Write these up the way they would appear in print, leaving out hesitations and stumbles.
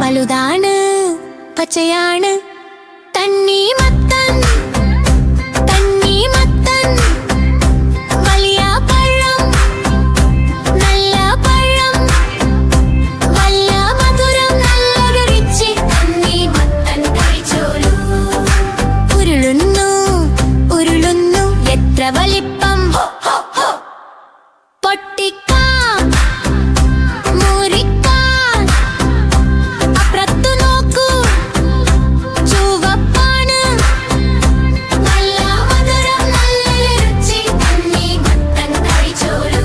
വലുതാണ് പച്ചയാണ് തണ്ണിമത്തൻ തണ്ണിമത്തൻ വലിയ പഴം നല്ല പഴം വല്ല മധുരം നല്ലൊരു രുചി തണ്ണിമത്തൻ കഴിച്ചോളൂ ഉരുളുന്നു ഉരുളുന്നു എത്ര വലിപ്പം പൊട്ടിക്കാം മുറിക്കാം അപ്പുറത്തു നോക്കൂ ചുവപ്പാണ് നല്ല മധുരം നല്ലൊരു രുചി തണ്ണിമത്തൻ കഴിച്ചോളൂ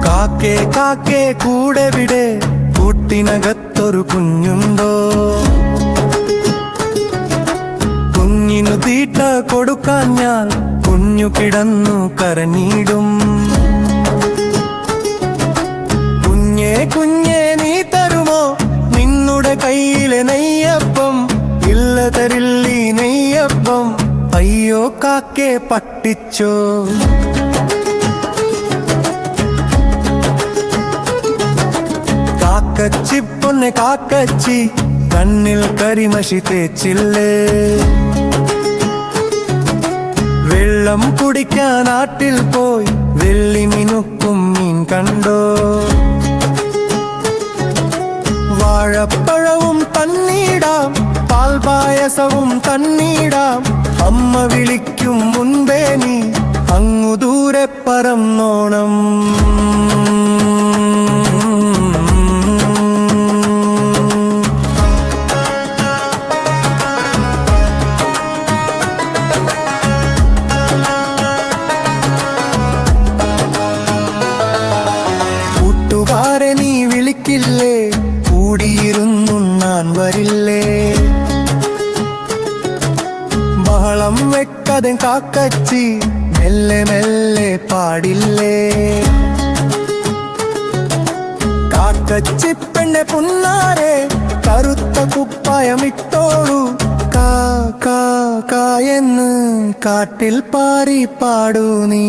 കാക്കേ കാക്കേ കൂടെ വിടെ കൂട്ടിനകത്തൊരു കുഞ്ഞുണ്ടോ കുഞ്ഞിനു തീറ്റ കൊടുക്കാൻ ഞാൻ കുഞ്ഞു കിടന്നു കരഞ്ഞിടും കുഞ്ഞേ കുഞ്ഞേ നീ തരുമോ നിന്നുടെ കയ്യിലെ നെയ്യപ്പം ഇല്ല തരില്ലീ നെയ്യപ്പം അയ്യോ കാക്കേ പട്ടിച്ചോ കാക്കച്ചി പൊന്നെ കാക്കച്ചി കണ്ണിൽ കരിമഷി തേച്ചില്ലേ വെള്ളം കുടിക്കാൻ നാട്ടിൽ പോയി വെള്ളി മിനുക്കും മീൻ കണ്ടോ വാഴപ്പഴവും തന്നീടാം പാൽപായസവും തന്നീടാം അമ്മ വിളിക്കും മുൻപേ നീ അങ്ങു ദൂരെ പറന്നോണം ില്ലേ കൂടിയിരുന്നുണ്ണാൻ വരില്ലേ ബഹളം വെക്കാതെ കാക്കച്ചി മെല്ലെ മെല്ലെ പാടില്ലേ കാക്കച്ചി പെണ്ണെ പുന്നാരെ കറുത്ത കുപ്പായമിട്ടോളൂ കാ കാ കാ എന്ന് കാട്ടിൽ പാറി പാടൂ നീ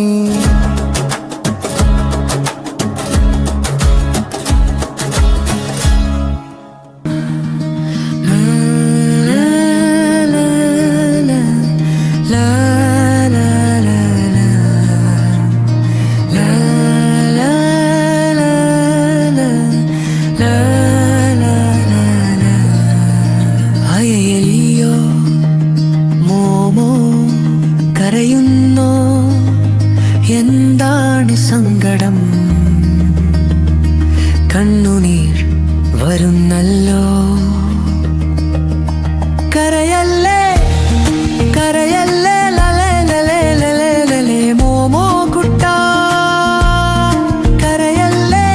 കരയുന്നോ എന്താണ് സങ്കടം കണ്ണുനീർ വരുന്നല്ലോ കരയല്ലേ കരയല്ലേ ലലേ ലലേ ലലേ ലലേ മോമോ കുട്ടാ കരയല്ലേ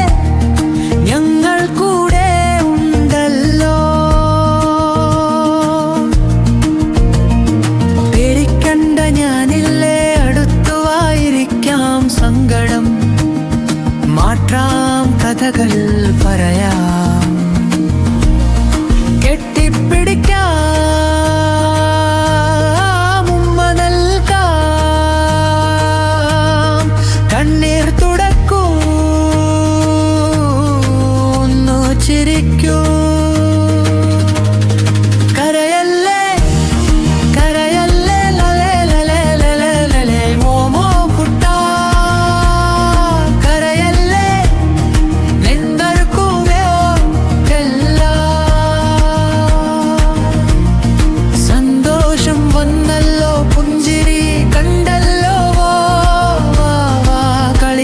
ഞങ്ങൾ കൂടെ ഉണ്ടല്ലോ പേടിക്കണ്ട ഞാനില്ലേ അടുത്തുവായിരിക്കാം സങ്കടം മാറ്റാം കഥകൾ പറയാം കെട്ടിപ്പിടിക്കാം ഉമ്മ നൽകാം കണ്ണീർ തുടക്കൂ ഒന്നു ചിരിക്കൂ കരയല്ലേ കരയല്ലേ ലലേ ലലേ ലലേ ലലേ മോമോ കുട്ടാ കരയല്ലേ നിന്തർക്കുമോ സന്തോഷം വന്നല്ലോ പുഞ്ചിരി കണ്ടല്ലോ വാ വാ വാ കളി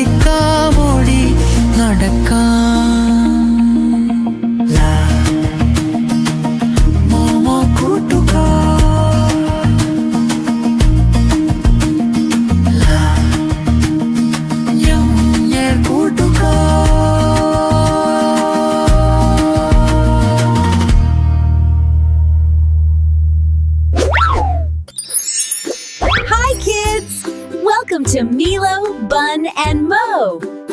Welcome to Milo, Bun, and Mo.